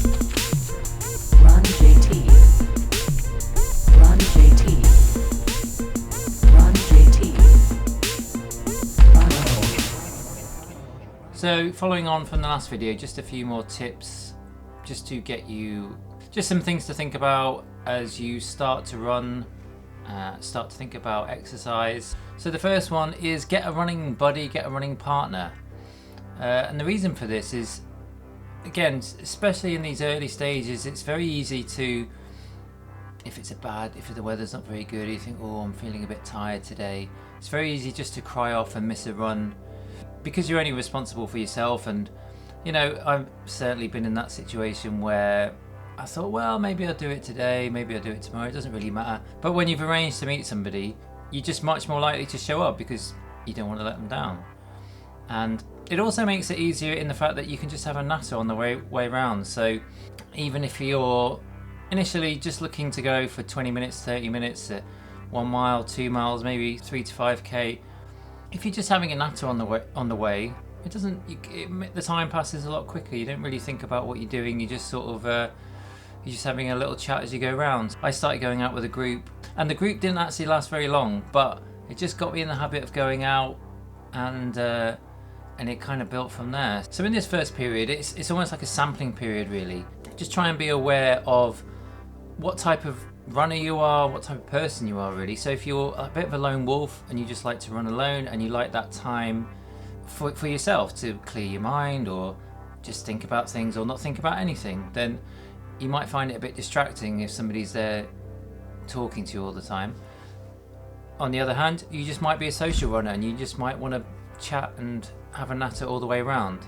Run JT. Run JT. Run JT. So following on from the last video, just a few more tips just to get you, just some things to think about as you start to run, start to think about exercise. So the first one is get a running buddy, get a running partner. And the reason for this is, again, especially in these early stages, it's very easy to, if the weather's not very good, you think, oh, I'm feeling a bit tired today. It's very easy just to cry off and miss a run because you're only responsible for yourself. And, you know, I've certainly been in that situation where I thought, well, maybe I'll do it today, maybe I'll do it tomorrow, it doesn't really matter. But when you've arranged to meet somebody, you're just much more likely to show up because you don't want to let them down. And it also makes it easier in the fact that you can just have a natter on the way around. So even if you're initially just looking to go for 20 minutes, 30 minutes, 1 mile, 2 miles, maybe 3 to 5k, if you're just having a natter on the way, the time passes a lot quicker. You don't really think about what you're doing. You just sort of you're just having a little chat as you go around. I started going out with a group, and the group didn't actually last very long, but it just got me in the habit of going out, and it kind of built from there. So in this first period, it's almost like a sampling period, really. Just try and be aware of what type of runner you are, what type of person you are, really. So if you're a bit of a lone wolf and you just like to run alone and you like that time for yourself to clear your mind or just think about things or not think about anything, then you might find it a bit distracting if somebody's there talking to you all the time. On the other hand, you just might be a social runner and you just might want to chat and have a natter all the way around.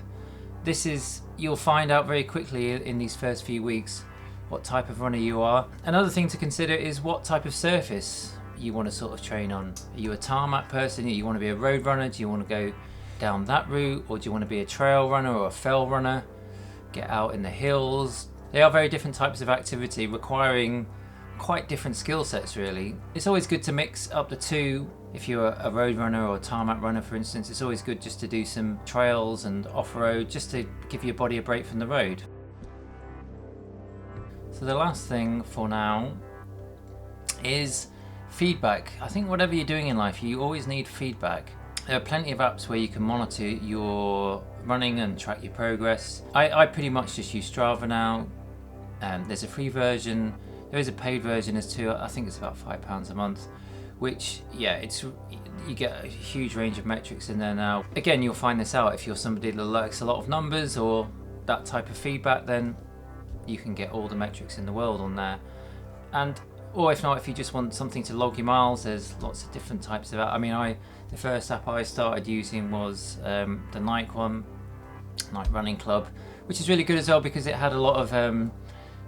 You'll find out very quickly in these first few weeks what type of runner you are. Another thing to consider is what type of surface you want to sort of train on. Are you a tarmac person? Do you want to be a road runner? Do you want to go down that route? Or do you want to be a trail runner or a fell runner? Get out in the hills. They are very different types of activity requiring quite different skill sets, really. It's always good to mix up the two. If you're a road runner or a tarmac runner, for instance, it's always good just to do some trails and off-road, just to give your body a break from the road. So the last thing for now is feedback. I think whatever you're doing in life, you always need feedback. There are plenty of apps where you can monitor your running and track your progress. I pretty much just use Strava now. There's a free version. There is a paid version as too. I think it's about £5 a month, which, yeah, you get a huge range of metrics in there now. Again, you'll find this out if you're somebody that likes a lot of numbers or that type of feedback, then you can get all the metrics in the world on there. Or if not, if you just want something to log your miles, there's lots of different types of apps. I mean, the first app I started using was the Nike one, Nike Running Club, which is really good as well because it had a lot of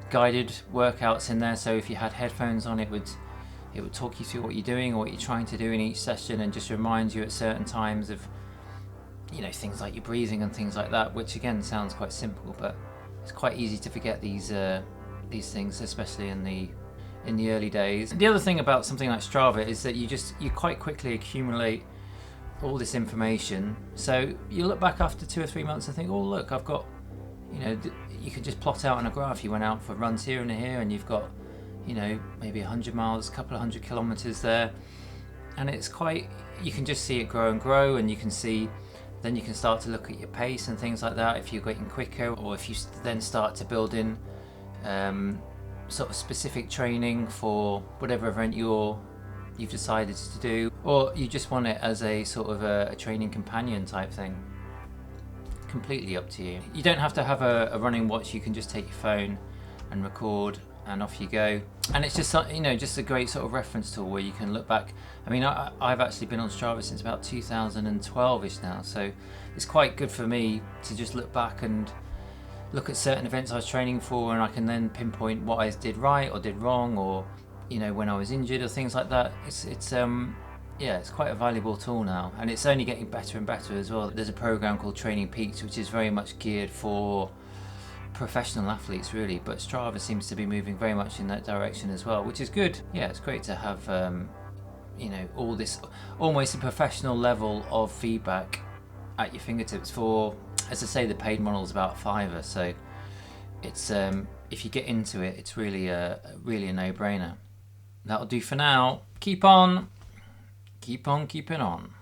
guided workouts in there. So if you had headphones on, it would talk you through what you're doing or what you're trying to do in each session, and just remind you at certain times of, you know, things like your breathing and things like that, which again sounds quite simple, but it's quite easy to forget these things, especially in the early days. The other thing about something like Strava is that you quite quickly accumulate all this information. So you look back after 2 or 3 months and think, oh look, I've got, you know, you can just plot out on a graph. You went out for runs here and here, and you've got, you know, maybe 100 miles, a couple of 100 kilometers there, and you can just see it grow and grow, and you can see. Then you can start to look at your pace and things like that, if you're getting quicker, or if you then start to build in sort of specific training for whatever event you've decided to do, or you just want it as a sort of a training companion type thing. Completely up to you. You don't have to have a running watch. You can just take your phone and record, and off you go. And it's just, you know, just a great sort of reference tool where you can look back. I mean, I've actually been on Strava since about 2012ish now, so it's quite good for me to just look back and look at certain events I was training for, and I can then pinpoint what I did right or did wrong, or, you know, when I was injured or things like that. It's quite a valuable tool now, and it's only getting better and better as well. There's a program called Training Peaks, which is very much geared for professional athletes, really, but Strava seems to be moving very much in that direction as well, which is good. Yeah, it's great to have you know, all this almost a professional level of feedback at your fingertips for, as I say, the paid model is about £5, so it's if you get into it, it's really a no-brainer. That'll do for now. Keep on keeping on.